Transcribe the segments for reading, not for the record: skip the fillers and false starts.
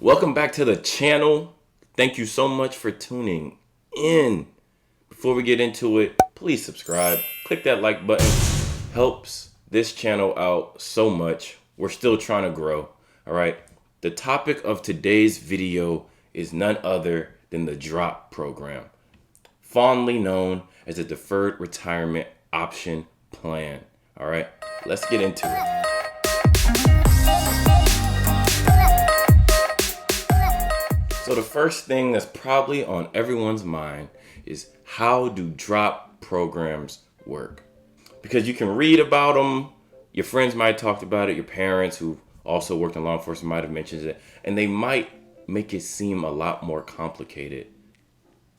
Welcome back to the channel. Thank you so much for tuning in. Before we get into it, please subscribe. Click that like button. Helps this channel out so much. We're still trying to grow. All right. The topic of today's video is none other than the DROP program, fondly known as the Deferred Retirement Option Plan. All right, let's get into it. So the first thing that's probably on everyone's mind is, how do drop programs work? Because you can read about them, your friends might have talked about it, your parents who also worked in law enforcement might have mentioned it, and they might make it seem a lot more complicated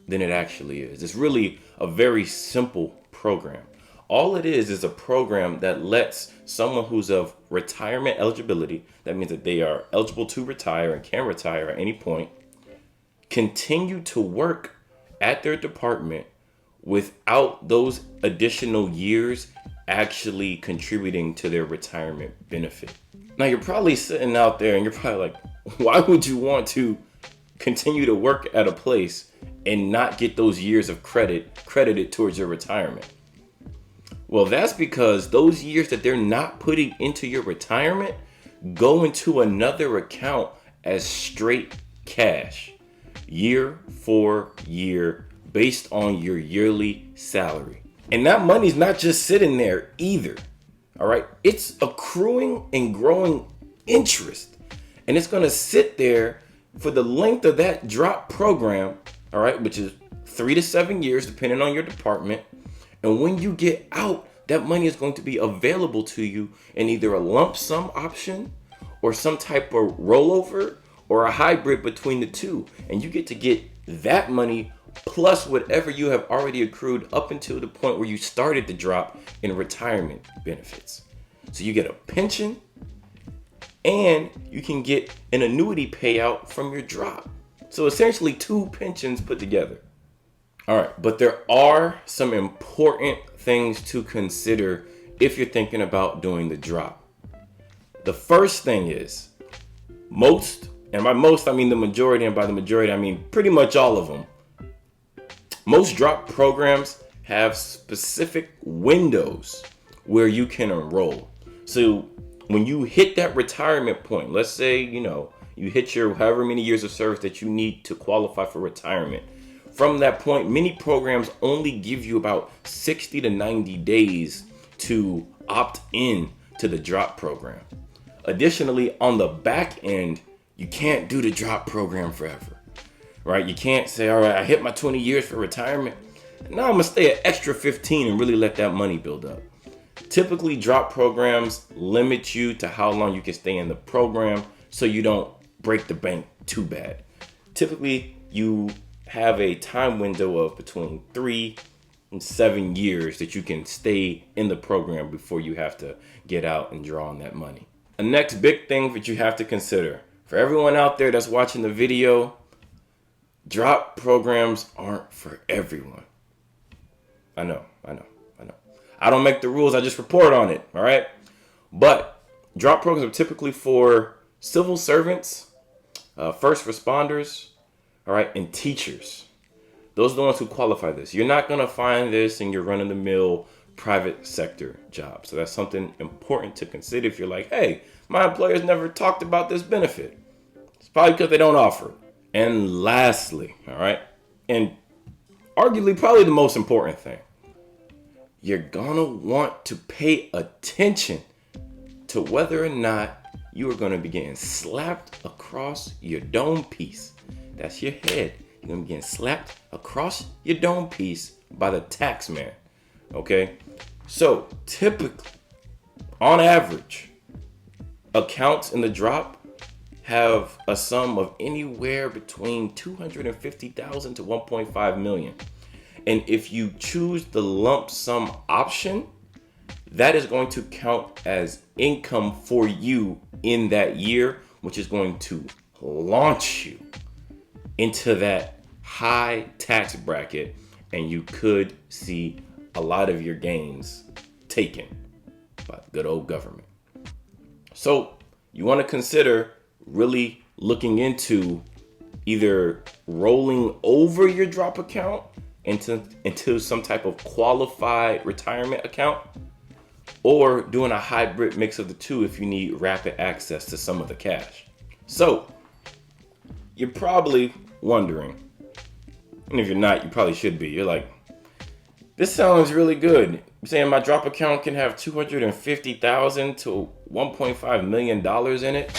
than it actually is. It's really a very simple program. All it is a program that lets someone who's of retirement eligibility, that means that they are eligible to retire and can retire at any point, continue to work at their department without those additional years actually contributing to their retirement benefit. Now, you're probably sitting out there and you're probably like, why would you want to continue to work at a place and not get those years of credited towards your retirement? Well, that's because those years that they're not putting into your retirement go into another account as straight cash, year for year, based on your yearly salary. And that money's not just sitting there either. All right. It's accruing and growing interest. And it's going to sit there for the length of that drop program. All right. Which is 3 to 7 years, depending on your department. And when you get out, that money is going to be available to you in either a lump sum option or some type of rollover or a hybrid between the two. And you get to get that money plus whatever you have already accrued up until the point where you started the drop in retirement benefits. So you get a pension and you can get an annuity payout from your drop. So essentially 2 pensions put together. All right, but there are some important things to consider if you're thinking about doing the drop. The first thing is, most, and by most I mean the majority, and by the majority I mean pretty much all of them, most drop programs have specific windows where you can enroll. So when you hit that retirement point, let's say, you hit your however many years of service that you need to qualify for retirement. From that point, many programs only give you about 60 to 90 days to opt in to the drop program. Additionally, on the back end, you can't do the drop program forever, right? You can't say, all right, I hit my 20 years for retirement. Now I'm gonna stay an extra 15 and really let that money build up. Typically, drop programs limit you to how long you can stay in the program so you don't break the bank too bad. Typically, you have a time window of between 3 and 7 years that you can stay in the program before you have to get out and draw on that money. The next big thing that you have to consider, for everyone out there that's watching the video, drop programs aren't for everyone. I know. I don't make the rules, I just report on it, all right? But drop programs are typically for civil servants, first responders, all right, and teachers. Those are the ones who qualify this. You're not going to find this in your run-of-the-mill private sector job. So that's something important to consider if you're like, hey, my employer's never talked about this benefit. It's probably because they don't offer it. And lastly, all right, and arguably probably the most important thing, you're going to want to pay attention to whether or not you are going to be getting slapped across your dome piece. That's your head. You're going to be getting slapped across your dome piece by the tax man. Okay? So typically, on average, accounts in the drop have a sum of anywhere between $250,000 to $1.5 million. And if you choose the lump sum option, that is going to count as income for you in that year, which is going to launch you into that high tax bracket, and you could see a lot of your gains taken by the good old government. So you want to consider really looking into either rolling over your drop account into some type of qualified retirement account, or doing a hybrid mix of the two if you need rapid access to some of the cash. So you're probably wondering, and if you're not, you probably should be. You're like, this sounds really good. You're saying my drop account can have $250,000 to $1.5 million in it.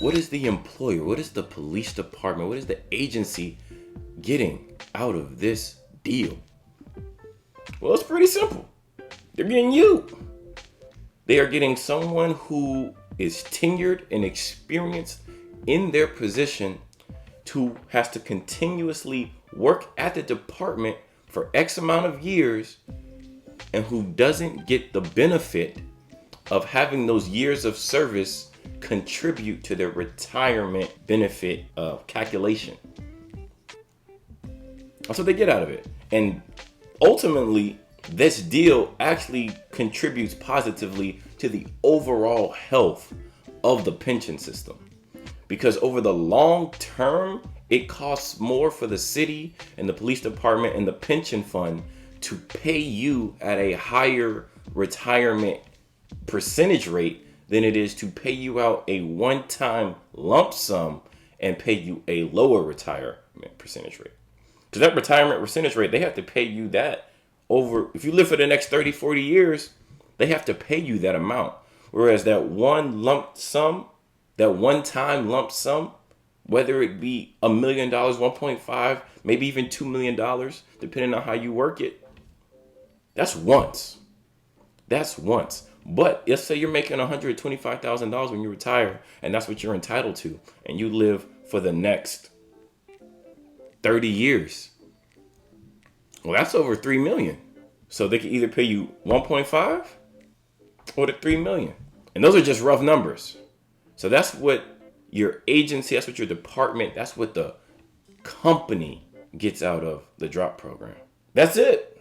What is the employer? What is the police department? What is the agency getting out of this deal? Well, it's pretty simple. They're getting you. They are getting someone who is tenured and experienced in their position, who has to continuously work at the department for X amount of years, and who doesn't get the benefit of having those years of service contribute to their retirement benefit calculation. That's what they get out of it. And ultimately, this deal actually contributes positively to the overall health of the pension system. Because over the long term, it costs more for the city and the police department and the pension fund to pay you at a higher retirement percentage rate than it is to pay you out a one-time lump sum and pay you a lower retirement percentage rate. Because that retirement percentage rate, they have to pay you that over, if you live for the next 30, 40 years, they have to pay you that amount. Whereas that one lump sum, that one-time lump sum, whether it be $1 million, 1.5, maybe even $2 million, depending on how you work it, that's once. That's once. But let's say you're making $125,000 when you retire, and that's what you're entitled to, and you live for the next 30 years. Well, that's over $3 million. So they can either pay you 1.5 or the $3 million. And those are just rough numbers. So that's what your agency, that's what your department, that's what the company gets out of the drop program. That's it.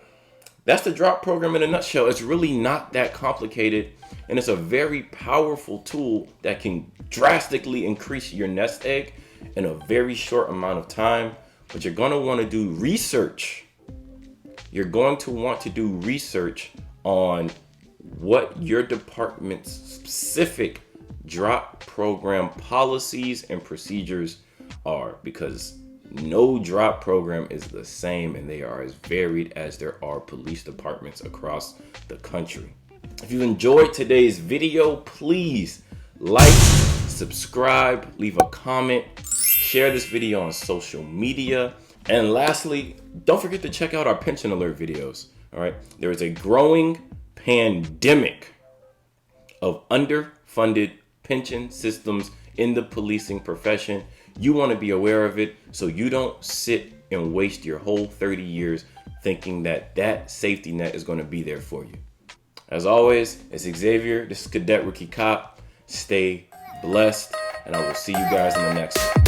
That's the drop program in a nutshell. It's really not that complicated, and it's a very powerful tool that can drastically increase your nest egg in a very short amount of time. But you're going to want to do research. You're going to want to do research on what your department's specific drop program policies and procedures are, because no drop program is the same, and they are as varied as there are police departments across the country. If you enjoyed today's video, please like, subscribe, leave a comment, share this video on social media, and lastly, don't forget to check out our pension alert videos. All right, there is a growing pandemic of underfunded pension systems in the policing profession. You want to be aware of it so you don't sit and waste your whole 30 years thinking that that safety net is going to be there for you. As always, it's Xavier. This is Cadet Rookie Cop. Stay blessed, and I will see you guys in the next one.